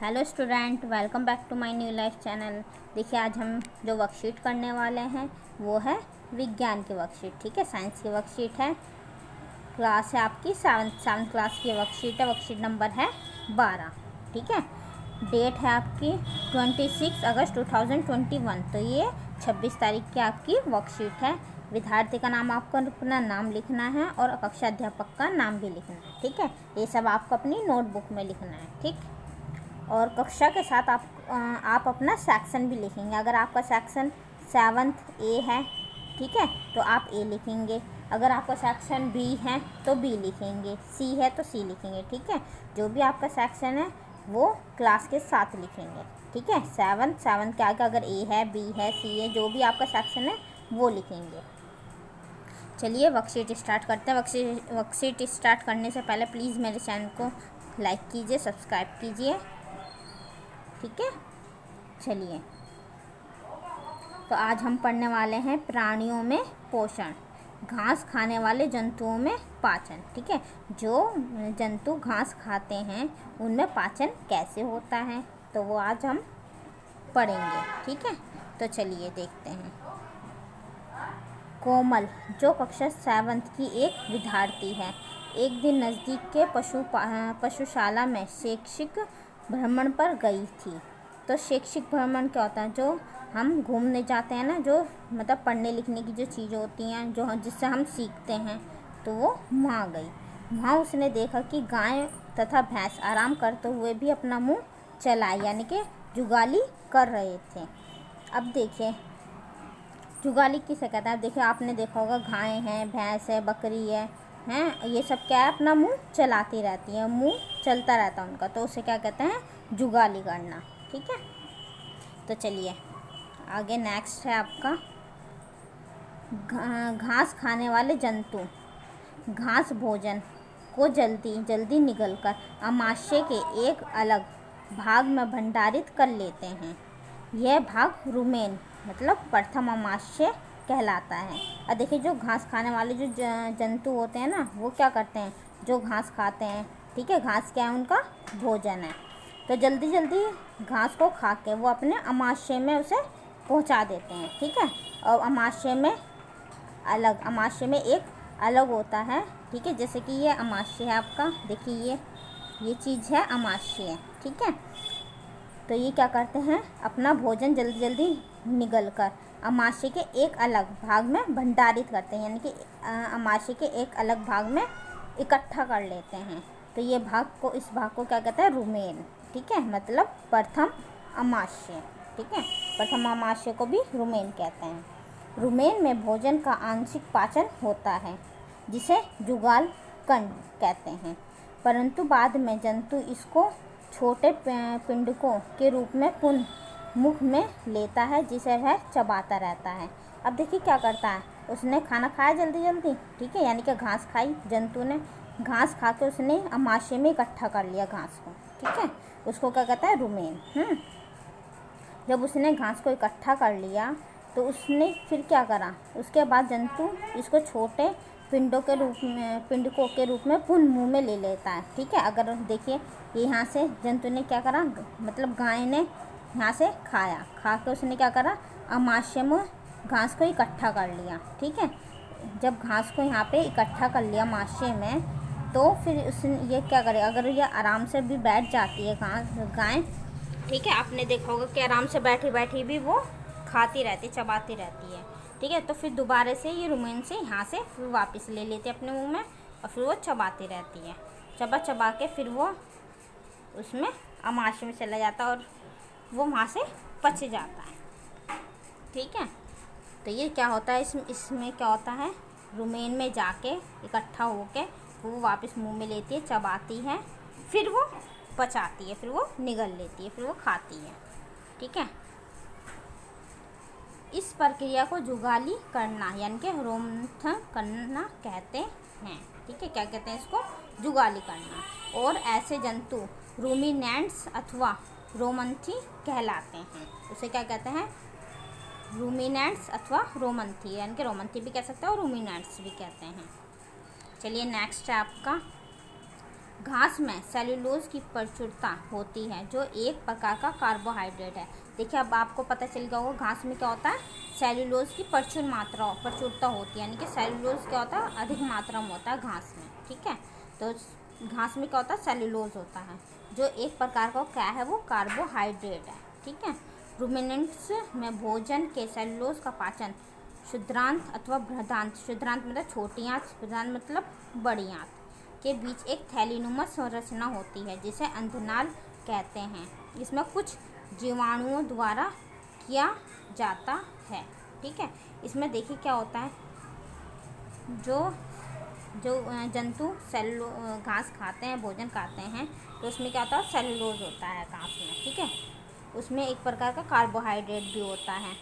Hello student, welcome back to my new life channel. देखिए, आज हम जो वर्कशीट करने वाले हैं वो है विज्ञान की वर्कशीट। ठीक है, साइंस की वर्कशीट है। क्लास है आपकी सेवन्थ क्लास की वर्कशीट है। वर्कशीट नंबर है 12। ठीक है, डेट है आपकी 26 अगस्त 2021। तो ये 26 तारीख की आपकी वर्कशीट है। विद्यार्थी का नाम आपको अपना नाम लिखना है और कक्षा अध्यापक का नाम भी लिखना है। ठीक है, ये सब आपको अपनी नोटबुक में लिखना है। ठीक, और कक्षा के साथ आप अपना सेक्शन भी लिखेंगे। अगर आपका सेक्शन 7th ए है, ठीक है, तो आप ए लिखेंगे। अगर आपका सेक्शन बी है तो बी लिखेंगे, सी है तो सी लिखेंगे। ठीक है, जो भी आपका सेक्शन है वो क्लास के साथ लिखेंगे। ठीक है, सेवन के आगे अगर ए है, बी है, सी है, जो भी आपका सेक्शन है वो लिखेंगे। चलिए वर्कशीट स्टार्ट करते हैं। वर्कशीट स्टार्ट करने से पहले प्लीज़ मेरे चैनल को लाइक कीजिए, सब्सक्राइब कीजिए। ठीक है, चलिए तो आज हम पढ़ने वाले हैं प्राणियों में पोषण, घास खाने वाले जंतुओं में पाचन। ठीक है, जो जंतु घास खाते हैं उनमें पाचन कैसे होता है तो वो आज हम पढ़ेंगे। ठीक है, तो चलिए देखते हैं। कोमल, जो कक्षा 7th की एक विद्यार्थी है, एक दिन नज़दीक के पशुशाला में शैक्षिक भ्रमण पर गई थी। तो शैक्षिक भ्रमण क्या होता है? जो हम घूमने जाते हैं ना, जो मतलब पढ़ने लिखने की जो चीज़ें होती हैं, जो जिससे हम सीखते हैं, तो वो वहाँ गई। वहाँ उसने देखा कि गाय तथा भैंस आराम करते हुए भी अपना मुंह चलाए, यानी कि जुगाली कर रहे थे। अब देखिए, जुगाली किसे कहते हैं? देखिए, आपने देखा होगा, गाय हैं, भैंस है, बकरी है, हैं, ये सब क्या है? अपना मुंह चलाती रहती है, मुंह चलता रहता है उनका, तो उसे क्या कहते हैं? जुगाली करना। ठीक है, तो चलिए आगे नेक्स्ट है आपका घास खाने वाले जंतु। घास भोजन को जल्दी जल्दी निगलकर अमाशय के एक अलग भाग में भंडारित कर लेते हैं। यह भाग रुमेन मतलब प्रथम अमाशय कहलाता है। और देखिए, जो घास खाने वाले जो जंतु होते हैं ना, वो क्या करते हैं? जो घास खाते हैं, ठीक है, घास क्या है? उनका भोजन है। तो जल्दी जल्दी घास को खा के वो अपने अमाशय में उसे पहुंचा देते हैं। ठीक है, और अमाशय में एक अलग होता है। ठीक है, जैसे कि ये अमाशय है आपका, देखिए ये चीज़ है अमाशय। ठीक है, तो ये क्या करते हैं? अपना भोजन जल्दी जल्दी निगल कर अमाशय के एक अलग भाग में भंडारित करते हैं, यानी कि अमाशय के एक अलग भाग में इकट्ठा कर लेते हैं। तो ये इस भाग को क्या कहते हैं? रुमेन। ठीक है, मतलब प्रथम अमाशय। ठीक है, प्रथम अमाशय को भी रुमेन कहते हैं। रुमेन में भोजन का आंशिक पाचन होता है, जिसे जुगाल कंड कहते हैं, परंतु बाद में जंतु इसको छोटे पिंडकों के रूप में पुनः मुख में लेता है, जिसे वह चबाता रहता है। अब देखिए क्या करता है? उसने खाना खाया जल्दी जल्दी, ठीक है, यानी कि घास खाई, जंतु ने घास खा के उसने अमाशय में इकट्ठा कर लिया घास को। ठीक है, उसको क्या कहता है? रुमेन। जब उसने घास को इकट्ठा कर लिया तो उसने फिर क्या करा? उसके बाद जंतु इसको छोटे पिंडकों के रूप में पुनः मुँह में ले लेता है। ठीक है, अगर देखिए यहाँ से जंतु ने क्या करा, मतलब गाय ने यहाँ से खा के उसने क्या करा? अमाशय में घास को इकट्ठा कर लिया। ठीक है, जब घास को यहाँ पे इकट्ठा कर लिया अमाशय में, तो फिर उसने ये क्या करे? अगर ये आराम से भी बैठ जाती है गाय, ठीक है, आपने देखा होगा कि आराम से बैठी बैठी भी वो खाती रहती, चबाती रहती है। ठीक है, तो फिर दोबारा से ये रुमेन से यहाँ से फिर वापस ले लेते अपने मुंह में, और फिर वो चबाती रहती है। चबा के फिर वो उसमें अमाशय में चला जाता है और वो वहाँ से पच जाता है। ठीक है, तो ये क्या होता है? इसमें क्या होता है? रुमेन में जाके इकट्ठा होके वो वापस मुंह में लेती है, चबाती है, फिर वो पचाती है, फिर वो निगल लेती है, फिर वो खाती है। ठीक है, इस प्रक्रिया को जुगाली करना यानी कि रोमंथन करना कहते हैं। ठीक है, क्या कहते हैं इसको? जुगाली करना। और ऐसे जंतु रूमिनेंट्स अथवा रोमंथी कहलाते हैं। उसे क्या कहते हैं? रूमिनेंट्स अथवा रोमंथी, यानी कि रोमंथी भी कह सकते हैं और रूमिनेंट्स भी कहते हैं। चलिए नेक्स्ट है आपका घास में सेल्यूलोज की प्रचुरता होती है जो एक प्रकार का कार्बोहाइड्रेट है। देखिए अब आपको पता चल गया होगा घास में क्या होता है, सेल्यूलोज की प्रचुरता होती है, यानी कि सेल्यूलोज क्या होता है, अधिक मात्रा में होता है घास में। ठीक है, तो घास में क्या होता है, सेल्यूलोज होता है जो एक प्रकार का क्या है, वो कार्बोहाइड्रेट है। ठीक है, रूमिनेंट्स में भोजन के सेल्यूलोज का पाचन क्षुद्रांत अथवा बृहदांत, क्षुद्रांत मतलब छोटी आंत, बृहदांत मतलब बड़ी आंत के बीच एक थैलीनुमा संरचना होती है जिसे अंधनाल कहते हैं। इसमें कुछ जीवाणुओं द्वारा किया जाता है। ठीक है, इसमें देखिए क्या होता है, जो जो जंतु घास खाते हैं, भोजन खाते हैं, तो उसमें क्या होता है, सेलुलोज होता है घास में। ठीक है, उसमें एक प्रकार का कार्बोहाइड्रेट भी होता है।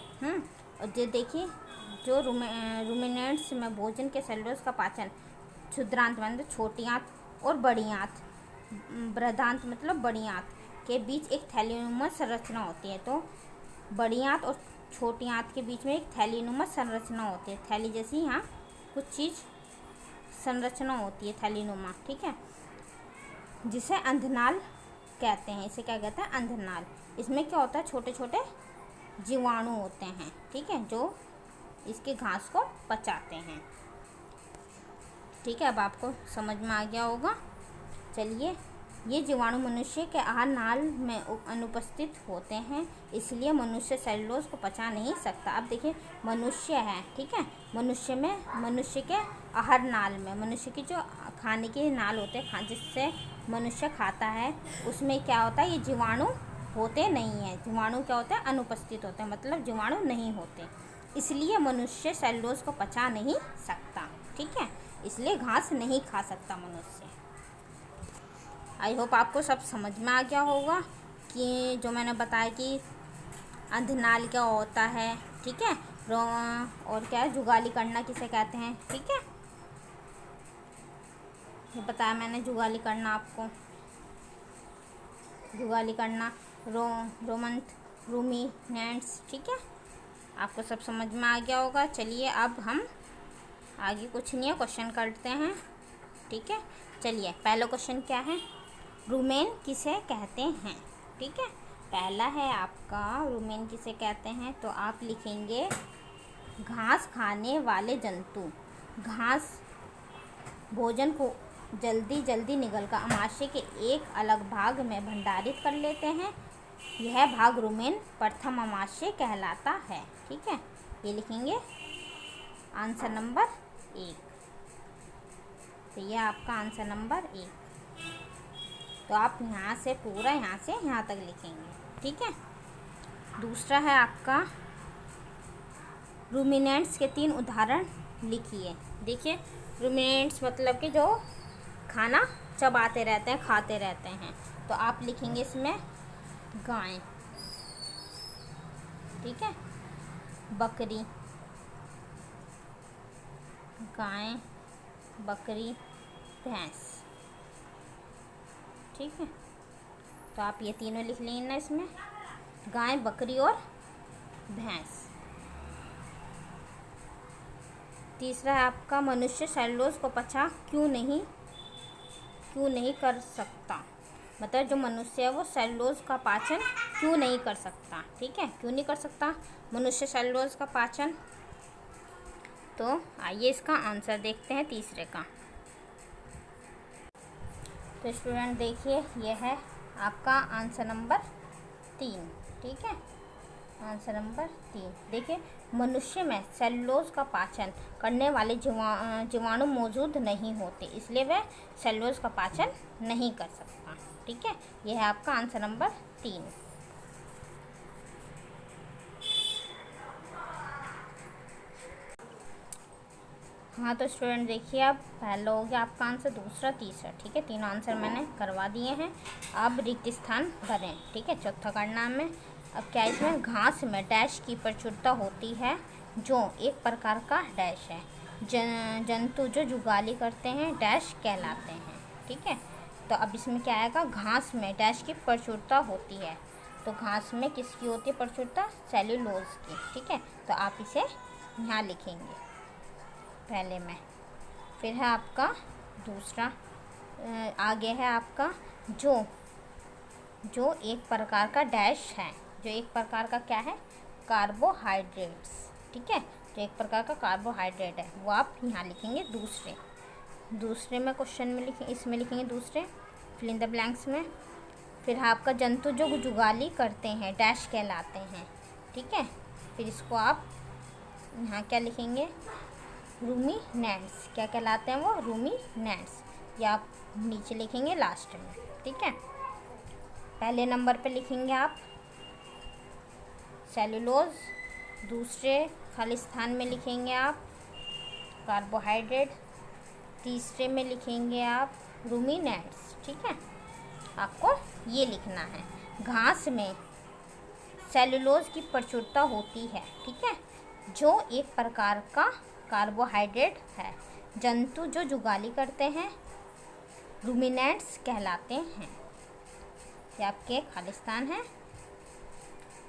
और जो देखिए जो रूमिनेंट्स में भोजन के सेलुलोज का पाचन क्षुद्रांत मतलब छोटी आंत और बड़ी आंत, बृहदांत मतलब बड़ी आंत के बीच एक थैलीनुमा संरचना होती है। तो बड़ी आंत और छोटी आंत के बीच में एक थैलीनुमा संरचना होती है, थैली जैसी यहाँ कुछ चीज़ संरचना होती है, थैलीनुमा। ठीक है, जिसे अंधनाल कहते हैं। इसे क्या कहते हैं, अंधनाल। इसमें क्या होता है, छोटे छोटे जीवाणु होते हैं। ठीक है, जो इसके घास को पचाते हैं। ठीक है, अब आपको समझ में आ गया होगा। चलिए, ये जीवाणु मनुष्य के आहार नाल में अनुपस्थित होते हैं, इसलिए मनुष्य सेल्यूलोज को पचा नहीं सकता। अब देखिए मनुष्य है, ठीक है, मनुष्य के आहार नाल में, मनुष्य की जो खाने के नाल होते हैं, जिससे मनुष्य खाता है, उसमें क्या होता है, ये जीवाणु होते नहीं हैं। जीवाणु क्या होते हैं, अनुपस्थित होते हैं, मतलब जीवाणु नहीं होते, इसलिए मनुष्य सेल्यूलोज को पचा नहीं सकता। ठीक है, इसलिए घास नहीं खा सकता मनुष्य। आई होप आपको सब समझ में आ गया होगा कि जो मैंने बताया कि अंधनाल क्या होता है। ठीक है, और क्या है, जुगाली करना किसे कहते हैं। ठीक है, ये बताया मैंने, जुगाली करना आपको, जुगाली करना, रूमिनेंट्स। ठीक है, आपको सब समझ में आ गया होगा। चलिए अब हम आगे कुछ नहीं है, क्वेश्चन करते हैं। ठीक है, चलिए पहला क्वेश्चन क्या है, रूमेन किसे कहते हैं। ठीक है, पहला है आपका रूमेन किसे कहते हैं, तो आप लिखेंगे घास खाने वाले जंतु घास भोजन को जल्दी जल्दी निगलकर अमाशय के एक अलग भाग में भंडारित कर लेते हैं, यह भाग रूमेन प्रथम अमाशय कहलाता है। ठीक है, ये लिखेंगे आंसर नंबर 1। तो ये आपका आंसर नंबर 1। तो आप यहाँ से पूरा यहाँ से यहाँ तक लिखेंगे। ठीक है, दूसरा है आपका रूमिनेंट्स के 3 उदाहरण लिखिए। देखिए रूमिनेंट्स मतलब कि जो खाना चबाते रहते हैं, खाते रहते हैं, तो आप लिखेंगे इसमें गाय, ठीक है, बकरी, गाय, बकरी, भैंस। ठीक है, तो आप ये तीनों लिख लेना इसमें, गाय, बकरी और भैंस। तीसरा है आपका मनुष्य सेल्यूलोज को पचा क्यों नहीं कर सकता, मतलब जो मनुष्य है वो सेल्यूलोज का पाचन क्यों नहीं कर सकता। ठीक है, क्यों नहीं कर सकता मनुष्य सेल्यूलोज का पाचन, तो आइए इसका आंसर देखते हैं तीसरे का। तो स्टूडेंट देखिए ये है आपका आंसर नंबर 3। ठीक है, आंसर नंबर 3 देखिए, मनुष्य में सेल्यूलोज का पाचन करने वाले जीवाणु मौजूद नहीं होते, इसलिए वह सेल्यूलोज का पाचन नहीं कर सकता। ठीक है, यह है आपका आंसर नंबर 3। हाँ तो स्टूडेंट देखिए, अब पहला हो गया आपका आंसर, दूसरा, तीसरा। ठीक है, तीनों आंसर मैंने करवा दिए हैं। अब रिक्त स्थान भरें। ठीक है, चौथा करना में अब क्या, इसमें घास में डैश की प्रचुरता होती है जो एक प्रकार का डैश है, जंतु जो जुगाली करते हैं डैश कहलाते हैं। ठीक है, तो अब इसमें क्या आएगा, घास में डैश की प्रचुरता होती है, तो घास में किसकी होती है प्रचुरता, सेल्यूलोज की। ठीक है, तो आप इसे यहाँ लिखेंगे पहले में। फिर है आपका दूसरा, आगे है आपका जो जो एक प्रकार का डैश है, जो एक प्रकार का क्या है, कार्बोहाइड्रेट्स। ठीक है, जो एक प्रकार का कार्बोहाइड्रेट है वो आप यहाँ लिखेंगे दूसरे में क्वेश्चन में लिखें, इसमें लिखेंगे दूसरे, फिल इन द ब्लैंक्स में। फिर आपका जंतु जो जुगाली करते हैं डैश कहलाते हैं। ठीक है, फिर इसको आप यहाँ क्या लिखेंगे, रूमिनेंट्स। क्या कहलाते हैं वो, रूमिनेंट्स। या आप नीचे लिखेंगे लास्ट में। ठीक है, पहले नंबर पे लिखेंगे आप सेलुलोज, दूसरे खाली स्थान में लिखेंगे आप कार्बोहाइड्रेट, तीसरे में लिखेंगे आप रूमिनेंट्स। ठीक है, आपको ये लिखना है। घास में सेलुलोज की प्रचुरता होती है। ठीक है, जो एक प्रकार का कार्बोहाइड्रेट है। जंतु जो जुगाली करते हैं रूमिनेंट्स कहलाते हैं। ये आपके खालिस्तान है,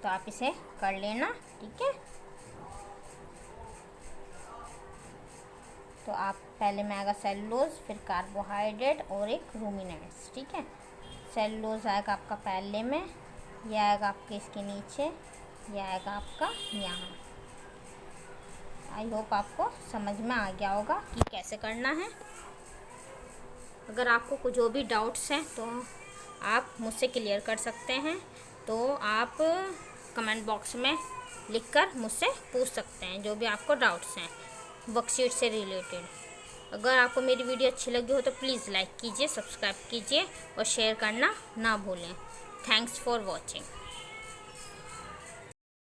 तो आप इसे कर लेना। ठीक है, तो आप पहले में आएगा सेलुलोज, फिर कार्बोहाइड्रेट और एक रूमिनेंट्स। ठीक है, सेलुलोज आएगा आपका पहले में, यह आएगा आपके इसके नीचे, यह आएगा आपका यहाँ। आई होप आपको समझ में आ गया होगा कि कैसे करना है। अगर आपको जो भी डाउट्स हैं तो आप मुझसे क्लियर कर सकते हैं, तो आप कमेंट बॉक्स में लिखकर मुझसे पूछ सकते हैं जो भी आपको डाउट्स हैं वर्कशीट से रिलेटेड। अगर आपको मेरी वीडियो अच्छी लगी हो तो प्लीज़ लाइक कीजिए, सब्सक्राइब कीजिए और शेयर करना ना भूलें। Thanks for watching.